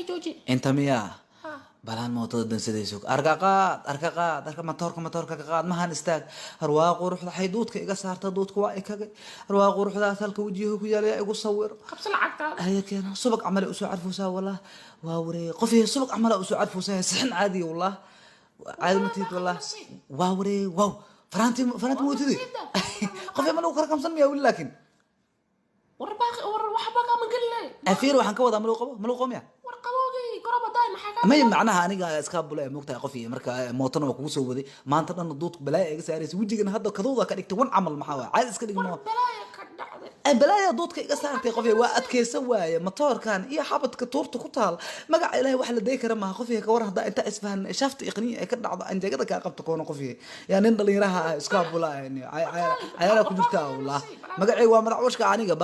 جوجي انت مياه ها balaan mootada dansadayso arka matoorka ka qaad mahan istaag arwaa quruxda xayduudka iga saarta duudka waa ikagay arwaa quruxdaas halka wajiho ku yaala igu sawir خبص العقد هيا كان subag camal u soo carfuusaa wallah waa waree qofii subag camal u soo carfuusaa saxan caadi wallah caadi ma tiid wallah waa waree wow faranti mootidi qofii ma lagu karkamsan miyaa wili laakiin ورباخ وحباك من قل لي afiir waxaan ka wadaa ma lagu qomiyaa ورقبوقي قرابة دايما حاجة may macnaha aniga iska bulay moogtahay qofii marka mootana waa kugu soo waday maanta dhan duudku balaa iga saaraysa wajigan hadda kadooda ka dhigtay wan camal maxaa waa caadi iska dhigmo بلايا كدعدي balaa duudka iga saartay qofii waa adkeysan waaye matoorkan iyo xabadka tuurta ku taal magaca ilaahay wax la day kara ma qofii ka war hada inta isfahan shafta iqniin ay ka dhacdo anjagada ka qabto koona qofii yaa nin dhalinyaraha iska bulay ayala ku jirtaa wallah magacay waa madax washka aniga